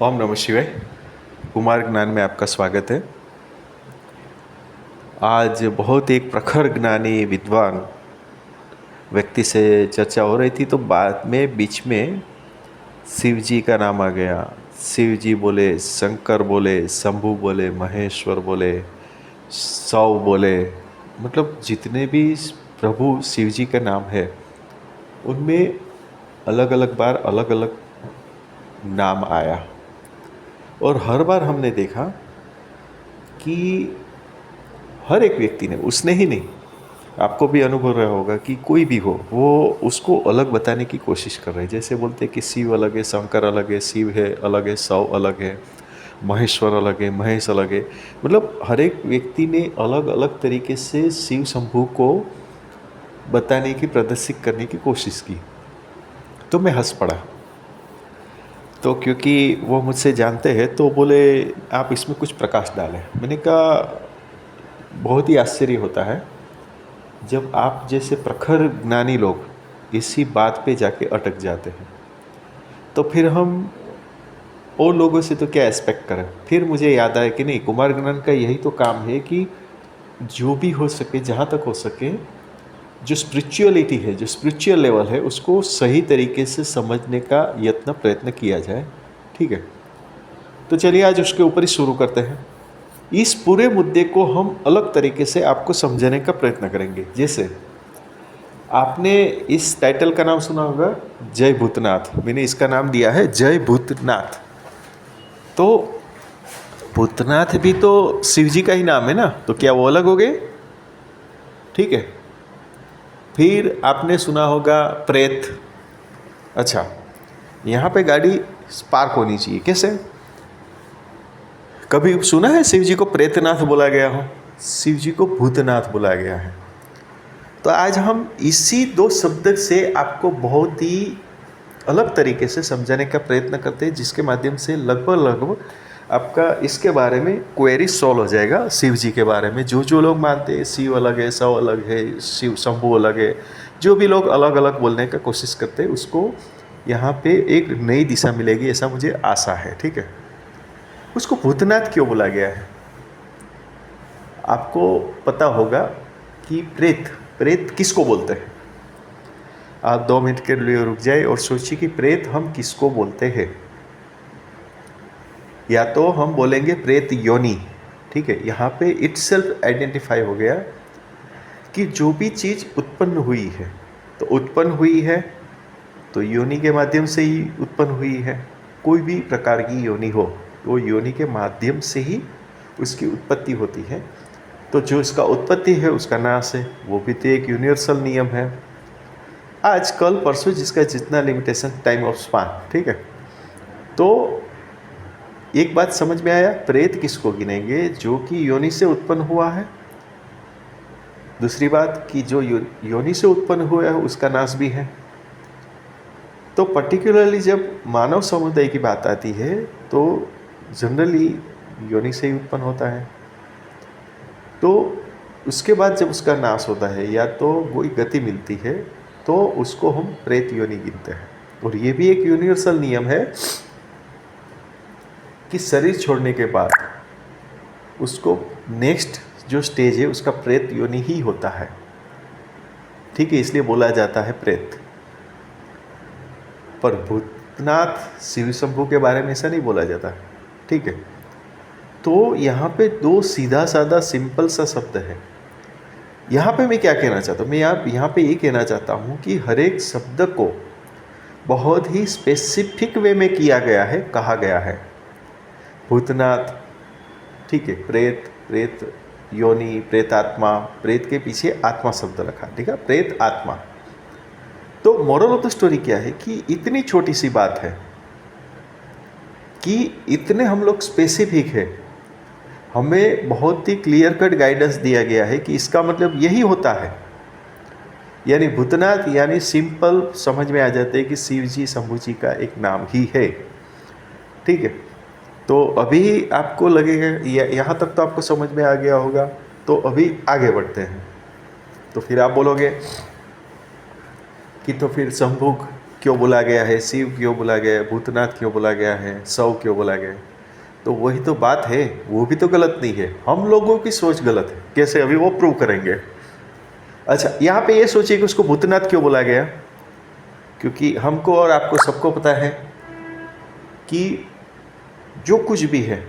ओम नमः शिवाय। कुमार ज्ञान में आपका स्वागत है। आज बहुत एक प्रखर ज्ञानी विद्वान व्यक्ति से चर्चा हो रही थी, तो बाद में बीच में शिव जी का नाम आ गया। शिव जी बोले, शंकर बोले, शंभु बोले, महेश्वर बोले, सौ बोले। मतलब जितने भी प्रभु शिव जी का नाम है उनमें अलग अलग बार अलग अलग नाम आया। और हर बार हमने देखा कि हर एक व्यक्ति ने, उसने ही नहीं, आपको भी अनुभव रहा होगा कि कोई भी हो वो उसको अलग बताने की कोशिश कर रहे हैं। जैसे बोलते हैं कि शिव अलग है, शंकर अलग है, शिव है अलग है, सौ अलग है, महेश्वर अलग है, महेश अलग है। मतलब हर एक व्यक्ति ने अलग अलग तरीके से शिव शंभू को बताने की, प्रदर्शित करने की कोशिश की। तो मैं हंस पड़ा। तो क्योंकि वो मुझसे जानते हैं तो बोले आप इसमें कुछ प्रकाश डालें। मैंने कहा बहुत ही आश्चर्य होता है जब आप जैसे प्रखर ज्ञानी लोग इसी बात पे जाके अटक जाते हैं, तो फिर हम और लोगों से तो क्या एक्सपेक्ट करें। फिर मुझे याद आया कि नहीं, कुमार ज्ञान का यही तो काम है कि जो भी हो सके, जहाँ तक हो सके, जो स्पिरिचुअलिटी है, जो स्पिरिचुअल लेवल है, उसको सही तरीके से समझने का यत्न प्रयत्न किया जाए। ठीक है, तो चलिए आज उसके ऊपर ही शुरू करते हैं। इस पूरे मुद्दे को हम अलग तरीके से आपको समझाने का प्रयत्न करेंगे। जैसे आपने इस टाइटल का नाम सुना होगा, जय भूतनाथ। मैंने इसका नाम दिया है जय भूतनाथ। तो भूतनाथ भी तो शिव जी का ही नाम है ना, तो क्या वो अलग हो गए? ठीक है। फिर आपने सुना होगा प्रेत। अच्छा, यहाँ पे गाड़ी पार्क होनी चाहिए, कैसे? कभी सुना है शिव जी को प्रेतनाथ बोला गया हो? शिव जी को भूतनाथ बोला गया है। तो आज हम इसी दो शब्द से आपको बहुत ही अलग तरीके से समझाने का प्रयत्न करते हैं, जिसके माध्यम से लगभग लगभग आपका इसके बारे में क्वेरी सॉल्व हो जाएगा। शिव जी के बारे में जो जो लोग मानते हैं शिव अलग है, सौ अलग है, शिव शंभु अलग है, जो भी लोग अलग अलग बोलने का कोशिश करते हैं, उसको यहाँ पे एक नई दिशा मिलेगी, ऐसा मुझे आशा है। ठीक है। उसको भूतनाथ क्यों बोला गया है? आपको पता होगा कि प्रेत, प्रेत किसको बोलते हैं? आप 2 मिनट के लिए रुक जाए और सोचिए कि प्रेत हम किसको बोलते हैं। या तो हम बोलेंगे प्रेत योनि। ठीक है, यहाँ पे इटसेल्फ आइडेंटिफाई हो गया कि जो भी चीज़ उत्पन्न हुई है, तो उत्पन्न हुई है तो योनि के माध्यम से ही उत्पन्न हुई है। कोई भी प्रकार की योनि हो, वो योनि के माध्यम से ही उसकी उत्पत्ति होती है। तो जो इसका उत्पत्ति है उसका नाश है, वो भी तो एक यूनिवर्सल नियम है। आज कल परसों जिसका जितना लिमिटेशन, टाइम ऑफ स्पान। ठीक है। तो एक बात समझ में आया, प्रेत किसको गिनेंगे? जो कि योनि से उत्पन्न हुआ है। दूसरी बात कि जो योनि से उत्पन्न हुआ है उसका नाश भी है। तो पर्टिकुलरली जब मानव समुदाय की बात आती है तो जनरली योनि से ही उत्पन्न होता है। तो उसके बाद जब उसका नाश होता है या तो कोई गति मिलती है तो उसको हम प्रेत योनि गिनते हैं। और ये भी एक यूनिवर्सल नियम है कि शरीर छोड़ने के बाद उसको नेक्स्ट जो स्टेज है उसका प्रेत योनि ही होता है। ठीक है, इसलिए बोला जाता है प्रेत। पर भूतनाथ शिव शंभू के बारे में ऐसा नहीं बोला जाता। ठीक है। तो यहाँ पे दो सीधा साधा सिंपल सा शब्द है। यहाँ पे मैं क्या कहना चाहता हूँ, मैं यहाँ पे ये कहना चाहता हूँ कि हर एक शब्द को बहुत ही स्पेसिफिक वे में किया गया है, कहा गया है। भूतनाथ, ठीक है, प्रेत, प्रेत योनि, प्रेतात्मा, प्रेत के पीछे आत्मा शब्द रखा। ठीक है, प्रेत आत्मा। तो मोरल ऑफ द स्टोरी क्या है कि इतनी छोटी सी बात है कि इतने हम लोग स्पेसिफिक है, हमें बहुत ही क्लियर कट गाइडेंस दिया गया है कि इसका मतलब यही होता है। यानी भूतनाथ यानी सिंपल समझ में आ जाते हैं कि शिव जी शंभू जी का एक नाम ही है। ठीक है। तो अभी आपको लगेगा यहाँ तक तो आपको समझ में आ गया होगा, तो अभी आगे बढ़ते हैं। तो फिर आप बोलोगे कि तो फिर शंभू क्यों बोला गया है, शिव क्यों बोला गया है, भूतनाथ क्यों बोला गया है, शव क्यों बोला गया है। तो वही तो बात है, वो भी तो गलत नहीं है, हम लोगों की सोच गलत है। कैसे, अभी वो प्रूव करेंगे। अच्छा, यहाँ पे ये सोचिए कि उसको भूतनाथ क्यों बोला गया। क्योंकि हमको और आपको सबको पता है कि जो कुछ भी है,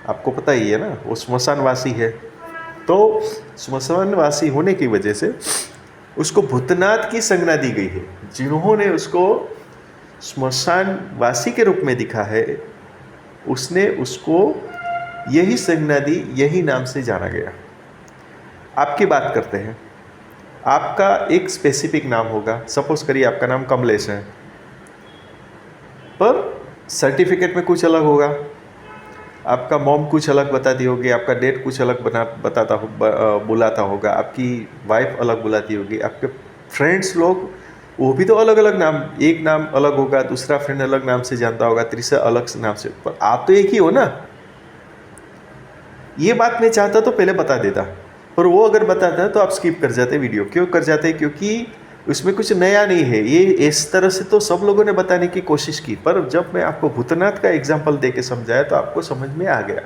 आपको पता ही है ना, वो स्मशानवासी है। तो स्मशानवासी होने की वजह से उसको भूतनाथ की संज्ञा दी गई है। जिन्होंने उसको स्मशानवासी के रूप में दिखा है, उसने उसको यही संज्ञा दी, यही नाम से जाना गया। आपकी बात करते हैं, आपका एक स्पेसिफिक नाम होगा। सपोज करिए आपका नाम कमलेश है, पर सर्टिफिकेट में कुछ अलग होगा। आपका मॉम कुछ अलग बताती होगी, आपका डैड कुछ अलग बुलाता होगा, आपकी वाइफ अलग बुलाती होगी, आपके फ्रेंड्स लोग वो भी तो अलग अलग नाम, एक नाम अलग होगा, दूसरा फ्रेंड अलग नाम से जानता होगा, तीसरा अलग नाम से। पर आप तो एक ही हो ना। ये बात मैं चाहता तो पहले बता देता, पर वो अगर बताता तो आप स्किप कर जाते वीडियो। क्यों कर जाते? क्योंकि उसमें कुछ नया नहीं है। ये इस तरह से तो सब लोगों ने बताने की कोशिश की, पर जब मैं आपको भूतनाथ का एग्जाम्पल दे के समझाया तो आपको समझ में आ गया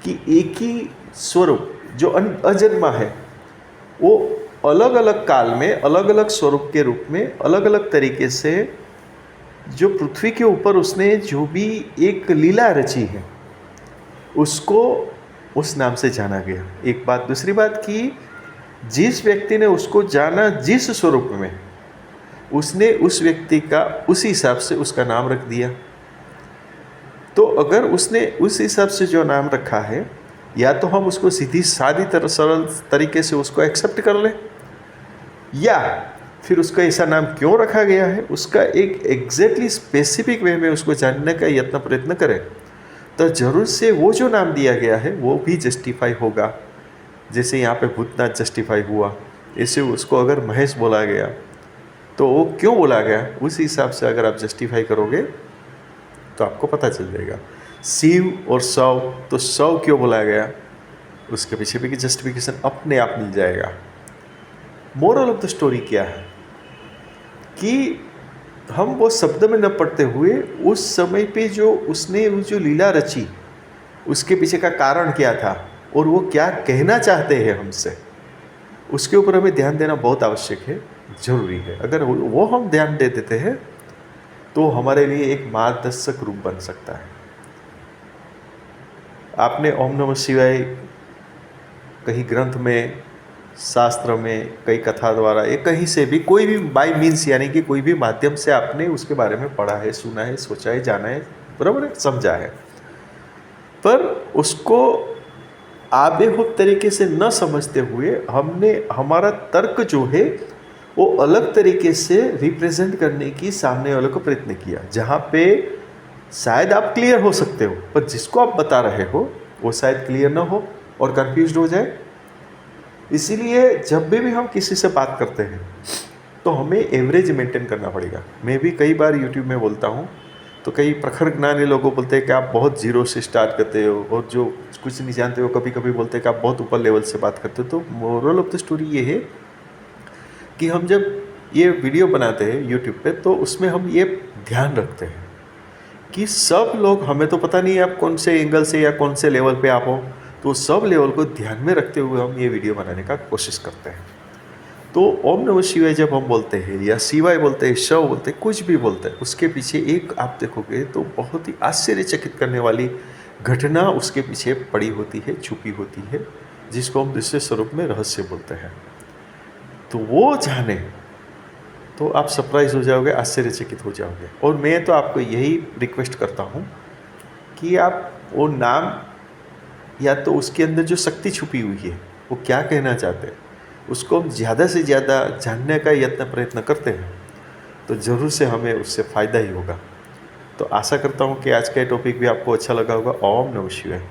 कि एक ही स्वरूप जो अजन्मा है, वो अलग अलग काल में अलग अलग स्वरूप के रूप में अलग अलग तरीके से जो पृथ्वी के ऊपर उसने जो भी एक लीला रची है, उसको उस नाम से जाना गया। एक बात। दूसरी बात कि जिस व्यक्ति ने उसको जाना जिस स्वरूप में, उसने उस व्यक्ति का उस हिसाब से उसका नाम रख दिया। तो अगर उसने उस हिसाब से जो नाम रखा है, या तो हम उसको सीधी सादी तरह सरल तरीके से उसको एक्सेप्ट कर लें, या फिर उसका ऐसा नाम क्यों रखा गया है उसका एक एग्जैक्टली स्पेसिफिक वे में उसको जानने का यत्न प्रयत्न करें, तो जरूर से वो जो नाम दिया गया है वो भी जस्टिफाई होगा। जैसे यहाँ पे भूतनाथ जस्टिफाई हुआ, ऐसे उसको अगर महेश बोला गया तो वो क्यों बोला गया, उस हिसाब से अगर आप जस्टिफाई करोगे तो आपको पता चल जाएगा। शिव और शव, तो शव क्यों बोला गया, उसके पीछे भी जस्टिफिकेशन अपने आप मिल जाएगा। मोरल ऑफ द स्टोरी क्या है कि हम वो शब्द में न पढ़ते हुए उस समय पे जो उसने वो जो लीला रची, उसके पीछे का कारण क्या था और वो क्या कहना चाहते हैं हमसे, उसके ऊपर हमें ध्यान देना बहुत आवश्यक है, जरूरी है। अगर वो हम ध्यान दे देते हैं तो हमारे लिए एक मार्गदर्शक रूप बन सकता है। आपने ओम नमः शिवाय कहीं ग्रंथ में, शास्त्र में, कई कथा द्वारा, या कहीं से भी, कोई भी बाय मीन्स यानी कि कोई भी माध्यम से आपने उसके बारे में पढ़ा है, सुना है, सोचा है, जाना है, बराबर है, समझा है। पर उसको आबेहूब तरीके से न समझते हुए हमने हमारा तर्क जो है वो अलग तरीके से रिप्रेजेंट करने की सामने वाले को प्रयत्न किया, जहाँ पे शायद आप क्लियर हो सकते हो, पर जिसको आप बता रहे हो वो शायद क्लियर ना हो और कंफ्यूज हो जाए। इसीलिए जब भी हम किसी से बात करते हैं तो हमें एवरेज मेंटेन करना पड़ेगा। मैं भी कई बार यूट्यूब में बोलता हूँ तो कई प्रखर ज्ञानी लोगों बोलते हैं कि आप बहुत जीरो से स्टार्ट करते हो, और जो कुछ नहीं जानते हो कभी कभी बोलते हैं कि आप बहुत ऊपर लेवल से बात करते हो। तो मोरल ऑफ द स्टोरी ये है कि हम जब ये वीडियो बनाते हैं यूट्यूब पे, तो उसमें हम ये ध्यान रखते हैं कि सब लोग, हमें तो पता नहीं आप कौन से एंगल से या कौन से लेवल पे आप हो, तो सब लेवल को ध्यान में रखते हुए हम ये वीडियो बनाने का कोशिश करते हैं। तो ओम नमः शिवाय जब हम बोलते हैं, या शिवाय बोलते हैं, शव बोलते हैं, कुछ भी बोलते हैं, उसके पीछे एक आप देखोगे तो बहुत ही आश्चर्यचकित करने वाली घटना उसके पीछे पड़ी होती है, छुपी होती है, जिसको हम दूसरे स्वरूप में रहस्य बोलते हैं। तो वो जाने तो आप सरप्राइज हो जाओगे, आश्चर्यचकित हो जाओगे। और मैं तो आपको यही रिक्वेस्ट करता हूँ कि आप वो नाम, या तो उसके अंदर जो शक्ति छुपी हुई है वो क्या कहना चाहते हैं, उसको हम ज़्यादा से ज़्यादा जानने का यत्न प्रयत्न करते हैं तो ज़रूर से हमें उससे फ़ायदा ही होगा। तो आशा करता हूँ कि आज का टॉपिक भी आपको अच्छा लगा होगा। ओम नमः शिवाय।